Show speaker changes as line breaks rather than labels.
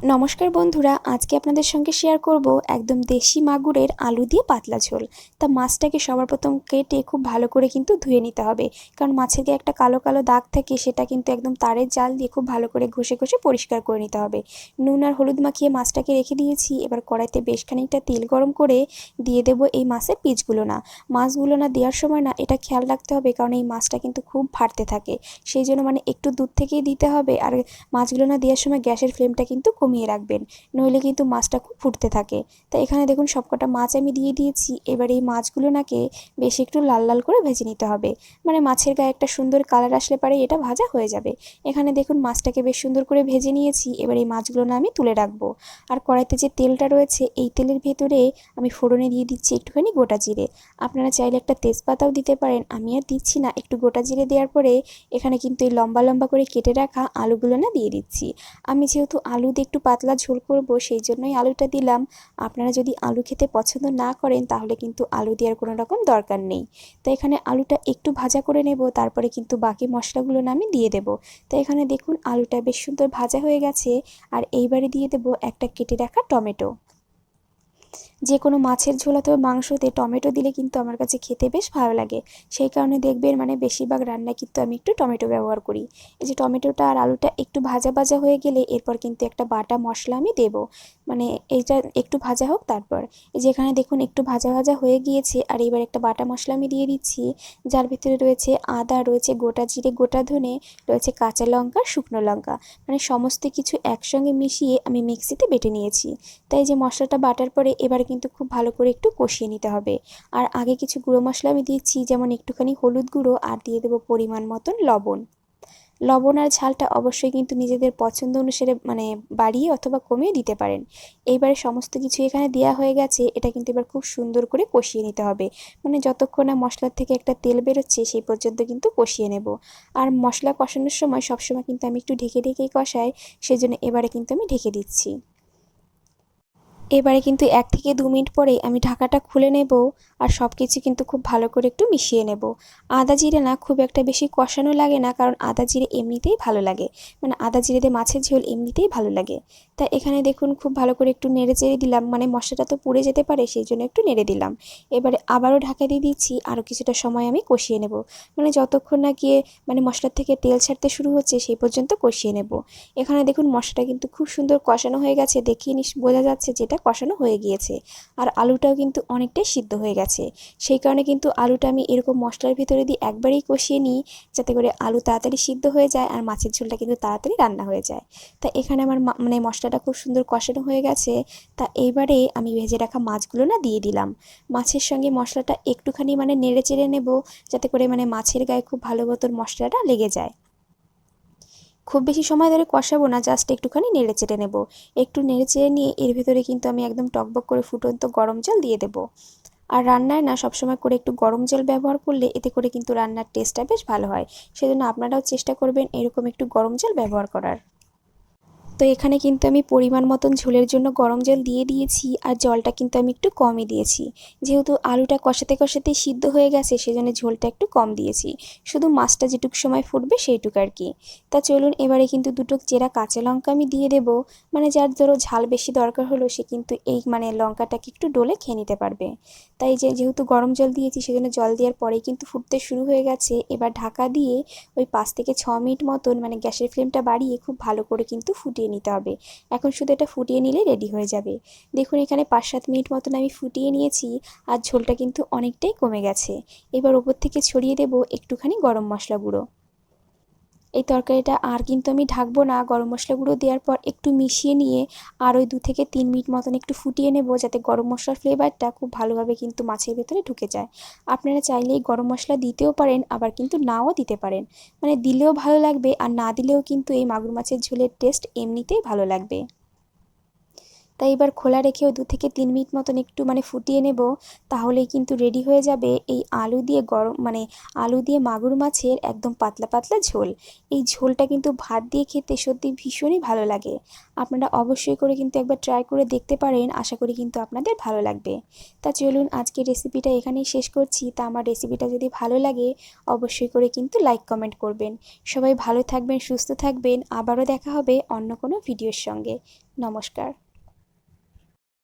নমস্কার বন্ধুরা, আজকে আপনাদের সঙ্গে শেয়ার করব একদম দেশি মাগুরের আলু দিয়ে পাতলা ঝোল। তা মাছটাকে সবার প্রথম কেটে খুব ভালো করে কিন্তু ধুয়ে নিতে হবে, কারণ মাছের গায়ে একটা কালো কালো দাগ থাকে, সেটা কিন্তু একদম তারের জাল দিয়ে খুব ভালো করে ঘষে ঘষে পরিষ্কার করে নিতে হবে। নুন আর হলুদ মাখিয়ে মাছটাকে রেখে দিয়েছি। এবার কড়াইতে বেশ খানিকটা তেল গরম করে দিয়ে দেবো এই মাছের পিসগুলো। মাছগুলো দেওয়ার সময় এটা খেয়াল রাখতে হবে, কারণ এই মাছটা কিন্তু খুব ফাটতে থাকে, সেই জন্য একটু দূর থেকেই দিতে হবে। আর মাছগুলো দেওয়ার সময় গ্যাসের ফ্লেমটা কিন্তু কমিয়ে রাখবেন, নইলে কিন্তু মাছটা খুব ফুটতে থাকে। তাই এখানে দেখুন সবকটা মাছ আমি দিয়ে দিয়েছি। এবার এই মাছগুলো বেশ একটু লাল লাল করে ভেজে নিতে হবে, মাছের গায়ে একটা সুন্দর কালার আসলে পরে এটা ভাজা হয়ে যাবে। এখানে দেখুন মাছটাকে বেশ সুন্দর করে ভেজে নিয়েছি। এবার এই মাছগুলো আমি তুলে রাখবো। আর কড়াইতে যে তেলটা রয়েছে, এই তেলের ভেতরে আমি ফোড়নে দিয়ে দিচ্ছি একটুখানি গোটা জিরে। আপনারা চাইলে একটা তেজপাতাও দিতে পারেন, আমি আর দিচ্ছি না। একটু গোটা জিরে দেওয়ার পরে এখানে কিন্তু এই লম্বা লম্বা করে কেটে রাখা আলুগুলো দিয়ে দিচ্ছি। আমি যেহেতু আলু দিয়ে একটু পাতলা ঝোল করব, সেই জন্যই আলুটা দিলাম। আপনারা যদি আলু খেতে পছন্দ না করেন, তাহলে কিন্তু আলু দেওয়ার কোনো রকম দরকার নেই। তো এখানে আলুটা একটু ভাজা করে নেব, তারপরে কিন্তু বাকি মশলাগুলো আমি দিয়ে দেব। তো এখানে দেখুন আলুটা বেশ সুন্দর ভাজা হয়ে গেছে। আর এইবারে দিয়ে দেব একটা কেটে রাখা টমেটো। যে কোনো মাছের ঝোল অথবা মাংসতে টমেটো দিলে কিন্তু আমার কাছে খেতে বেশ ভালো লাগে, সেই কারণে দেখবেন বেশিরভাগ রান্নায় কিন্তু আমি একটু টমেটো ব্যবহার করি। এই যে টমেটোটা আর আলুটা একটু ভাজা ভাজা হয়ে গেলে এরপর কিন্তু একটা বাটা মশলা আমি দেবো। এইটা একটু ভাজা হোক তারপর। এই যে এখানে দেখুন একটু ভাজা ভাজা হয়ে গিয়েছে, আর এবার একটা বাটা মশলা আমি দিয়ে দিচ্ছি, যার ভিতরে রয়েছে আদা, রয়েছে গোটা জিরে, গোটা ধনে, রয়েছে কাঁচা লঙ্কা, শুকনো লঙ্কা, সমস্ত কিছু একসঙ্গে মিশিয়ে আমি মিক্সিতে বেটে নিয়েছি। তাই যে মশলাটা বাটার পরে এবার কিন্তু খুব ভালো করে একটু কষিয়ে নিতে হবে। আর আগে কিছু গুঁড়ো মশলা আমি দিচ্ছি, যেমন একটুখানি হলুদ গুঁড়ো, আর দিয়ে দেবো পরিমাণ মতন লবণ। লবণ আর ঝালটা অবশ্যই কিন্তু নিজেদের পছন্দ অনুসারে বাড়িয়ে অথবা কমিয়ে দিতে পারেন। এইবারে সমস্ত কিছু এখানে দেওয়া হয়ে গেছে, এটা কিন্তু এবার খুব সুন্দর করে কষিয়ে নিতে হবে। যতক্ষণ না মশলার থেকে একটা তেল বেরোচ্ছে সেই পর্যন্ত কিন্তু কষিয়ে নেব। আর মশলা কষানোর সময় সবসময় কিন্তু আমি একটু ঢেকে ঢেকেই কষাই, সেজন্য এবারে কিন্তু আমি ঢেকে দিচ্ছি। এবারে কিন্তু 1 থেকে 2 মিনিট পরেই আমি ঢাকাটা খুলে নেব, আর সব কিছু কিন্তু খুব ভালো করে একটু মিশিয়ে নেব। আদা জিরে খুব একটা বেশি কষানো লাগে না, কারণ আদা জিরে এমনিতেই ভালো লাগে, আদা জিরে দিয়ে মাছের ঝোল এমনিতেই ভালো লাগে। তা এখানে দেখুন খুব ভালো করে একটু নেড়ে চেড়ে দিলাম, মশলাটা তো পুড়ে যেতে পারে, সেই জন্য একটু নেড়ে দিলাম। এবারে আবারও ঢাকা দিয়ে দিচ্ছি, আরও কিছুটা সময় আমি কষিয়ে নেব। যতক্ষণ না গিয়ে মশলার থেকে তেল ছাড়তে শুরু হচ্ছে সেই পর্যন্ত কষিয়ে নেব। এখানে দেখুন মশলাটা কিন্তু খুব সুন্দর কষানো হয়ে গেছে, দেখিয়ে বোঝা যাচ্ছে যেটা কষানো হয়ে গিয়েছে। আর আলুটাও কিন্তু অনেকটাই সিদ্ধ হয়ে গেছে, সেই কারণে কিন্তু আলুটা আমি এরকম মশলার ভিতরে দিয়ে একবারেই কষিয়ে নিই, যাতে করে আলু তাড়াতাড়ি সিদ্ধ হয়ে যায় আর মাছের ঝোলটা কিন্তু তাড়াতাড়ি রান্না হয়ে যায়। তা এখানে আমার মশলাটা খুব সুন্দর কষানো হয়ে গেছে। তা এইবারে আমি ভেজে রাখা মাছগুলো দিয়ে দিলাম। মাছের সঙ্গে মশলাটা একটুখানি নেড়ে চেড়ে নেব, যাতে করে মাছের গায়ে খুব ভালো মতন মশলাটা লেগে যায়। খুব বেশি সময় ধরে কষাবো না, জাস্ট একটুখানি নেড়ে চেড়ে নেব। একটু নেড়ে চেড়ে নিয়ে এর ভেতরে কিন্তু আমি একদম টকবক করে ফুটন্ত গরম জল দিয়ে দেবো। আর রান্নায় সবসময় করে একটু গরম জল ব্যবহার করলে এতে করে কিন্তু রান্নার টেস্টটা বেশ ভালো হয়। সেজন্য আপনারাও চেষ্টা করবেন এরকম একটু গরম জল ব্যবহার করার। তো এখানে কিন্তু আমি পরিমাণ মতন ঝোলের জন্য গরম জল দিয়ে দিয়েছি, আর জলটা কিন্তু আমি একটু কমই দিয়েছি। যেহেতু আলুটা কষাতে কষাতেই সিদ্ধ হয়ে গেছে, সেজন্য ঝোলটা একটু কম দিয়েছি। শুধু মাছটা যেটুকু সময় ফুটবে সেইটুকু আর কি। তা চলুন এবারে কিন্তু দুটো চেরা কাঁচা লঙ্কা আমি দিয়ে দেবো। যার ধরো ঝাল বেশি দরকার হলো, সে কিন্তু এই লঙ্কাটাকে একটু ডলে খেয়ে নিতে পারবে। তাই যেহেতু গরম জল দিয়েছি, সেজন্য জল দেওয়ার পরেই কিন্তু ফুটতে শুরু হয়ে গেছে। এবার ঢাকা দিয়ে ওই 5 থেকে 6 মিনিট মতন গ্যাসের ফ্লেমটা বাড়িয়ে খুব ভালো করে কিন্তু ফুটিয়ে নিতে হবে। এখন শুধু এটা ফুটিয়ে নিলে রেডি হয়ে যাবে। দেখুন এখানে 5-7 মিনিট মতন আমি ফুটিয়ে নিয়েছি, আর ঝোলটা কিন্তু অনেকটাই কমে গেছে। এবার ওপর থেকে ছড়িয়ে দেব একটুখানি গরম মশলা গুঁড়ো। এই তরকারিটা আর কিন্তু আমি ঢাকবো না, গরম মশলা গুঁড়ো দেওয়ার পর একটু মিশিয়ে নিয়ে আর ওই 2 থেকে 3 মিনিট মতন একটু ফুটিয়ে নেব, যাতে গরম মশলার ফ্লেভারটা খুব ভালোভাবে কিন্তু মাছের ভেতরে ঢুকে যায়। আপনারা চাইলে এই গরম মশলা দিতেও পারেন, আবার কিন্তু নাও দিতে পারেন। দিলেও ভালো লাগবে, আর না দিলেও কিন্তু এই মাগুর মাছের ঝোলের টেস্ট এমনিতেই ভালো লাগবে। তাই এবার খোলা রেখেও 2 থেকে 3 মিনিট মতন একটু ফুটিয়ে নেব। তাহলেই কিন্তু রেডি হয়ে যাবে এই আলু দিয়ে আলু দিয়ে মাগুর মাছের একদম পাতলা পাতলা ঝোল। এই ঝোলটা কিন্তু ভাত দিয়ে খেতে সত্যি ভীষণই ভালো লাগে। আপনারা অবশ্যই করে কিন্তু একবার ট্রাই করে দেখতে পারেন, আশা করি কিন্তু আপনাদের ভালো লাগবে। তা চলুন আজকের রেসিপিটা এখানেই শেষ করছি। তা আমার রেসিপিটা যদি ভালো লাগে অবশ্যই করে কিন্তু লাইক কমেন্ট করবেন। সবাই ভালো থাকবেন, সুস্থ থাকবেন। আবারও দেখা হবে অন্য কোনো ভিডিওর সঙ্গে। নমস্কার।